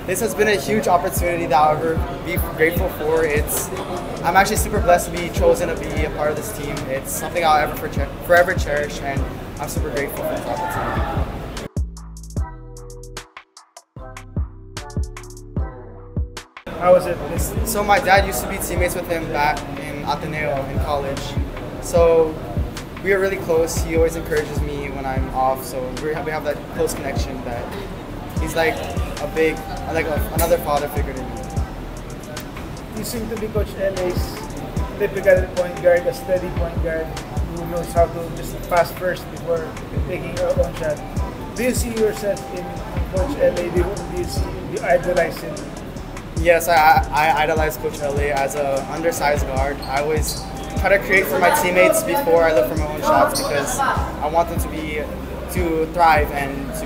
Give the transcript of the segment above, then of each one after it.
This has been a huge opportunity that I'll ever be grateful for. I'm actually super blessed to be chosen to be a part of this team. It's something I'll forever cherish, and I'm super grateful for this opportunity. How was it? So my dad used to be teammates with him back in Ateneo in college. So we are really close. He always encourages me when I'm off. So we have that close connection that he's like another father figure to me. You seem to be Coach LA's typical point guard, a steady point guard who knows how to just pass first before taking your own shot. Do you see yourself in Coach LA? Do you idolize him? Yes, I idolize Coach LA as an undersized guard. I always try to create for my teammates before I look for my own shots because I want them to thrive and to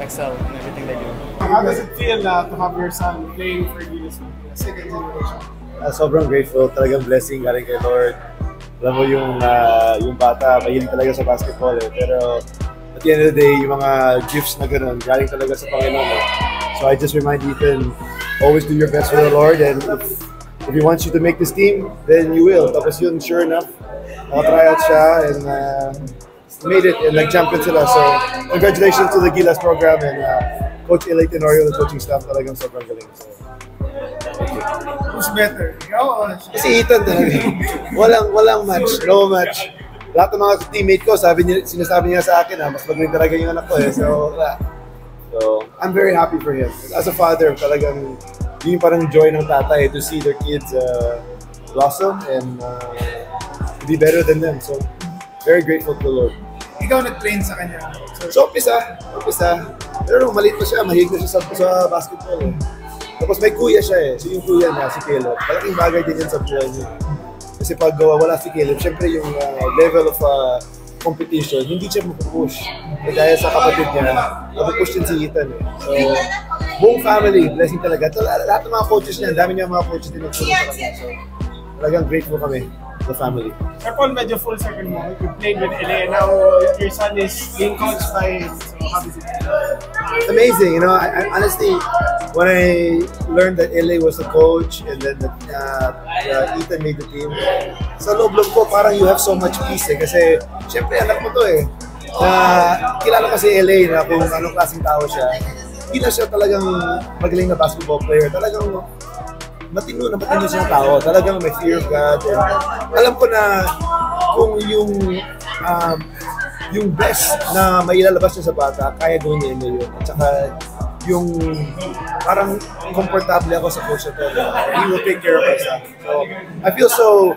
excel in everything they do. How does it feel to have your son playing for Gilas, second generation? Sobrang grateful, talagang blessing galing kay Lord. Alam mo yung bata, mahilig talaga sa basketball eh. Pero at the end of the day, yung mga gifts na ganun, galing talaga sa Panginoon eh. So I just remind Ethan, always do your best for the Lord, and if He wants you to make this team, then you will. Tapos yun, sure enough, try out siya and made it and nag-champion sila. So congratulations to the Gilas program and Coach Eli Tenorio, the coaching staff, talagang sobrang galing. So, who's better? Ikaw o siya? si Ethan talaga. walang match, no match. Lahat ng mga teammate ko, sinasabi niya sa akin, mas magaling talaga yung anak ko eh. So I'm very happy for him. As a father, talagang yung parang joy ng tatay to see their kids blossom and be better than them. So very grateful to the Lord. Ikaw nag-train sa kanya. So umpisa. Pero maliit pa siya, mahilig na siya sa basketball eh. Tapos may kuya siya eh. So yung kuya niya, si Caleb, malaking bagay din yan sa buhay niya. Kasi pag wala si Caleb, syempre yung level of competition, hindi siya mapupush. Kaya sa kapatid niya, mapupush din si Ethan eh. So, buong family, blessing talaga. Lahat ng mga coaches niya, dami niya mga coaches din nagtulong sa kanya. So, talagang grateful kami, the family. Sir Paul, medyo full circle mo. You played with LA and now your son is being coached by him. So, how is it? It's amazing, you know. I honestly, when I learned that LA was the coach and then Ethan made the team, sa loob-loob ko parang you have so much peace eh. Kasi syempre anak mo to eh. Kilala kasi LA na kung anong klaseng tao siya. Hindi na siya talagang magaling na basketball player. Talagang matino siyang tao. Talagang may fear of God. And alam ko na kung yung best na mailalabas niya sa bata, kaya gawin niya yun. At saka yung parang komportable ako sa coach na to. He will take care of us. So I feel so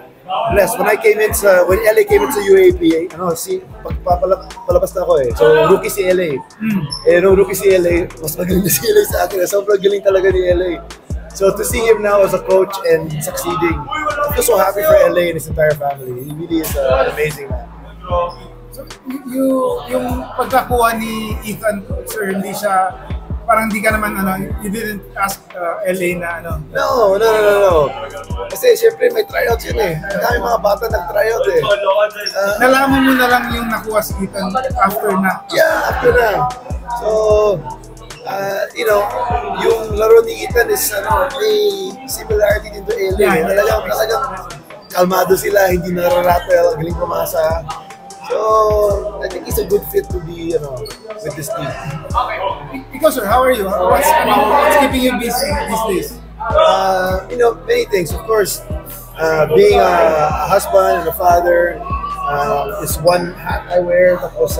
blessed. When LA came into UAP, palabas na ako eh. So rookie si LA. Nung rookie si LA, mas magaling na si LA sa akin. Sobrang galing talaga ni LA. So to see him now as a coach and succeeding, I feel so happy for LA and his entire family. He really is an amazing man. So, yung pagkakuha ni Ethan, sir, hindi siya, parang hindi ka naman, you didn't ask LA na, No. Kasi syempre may tryouts yun eh. Ang dami mga bata nag-tryout eh. Nalaman mo na lang yung nakuha si Ethan after na. Yeah, after na. So, you know, yung laro ni Ethan is may similarity din to LA. Talagang kalmado sila, hindi nararatel, galing pumasa. So, I think he's a good fit to be, with this team. Ikaw, sir, how are you? What's keeping you busy these days? Many things. Of course, being a husband and a father is one hat I wear. Tapos,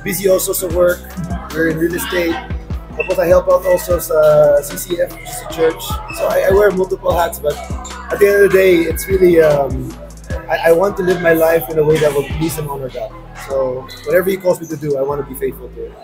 busy also sa work. We're in real estate. Tapos, I help out also sa CCF, which is a church. So, I wear multiple hats, but at the end of the day, it's really, I want to live my life in a way that will please and honor God. So, whatever He calls me to do, I want to be faithful to it.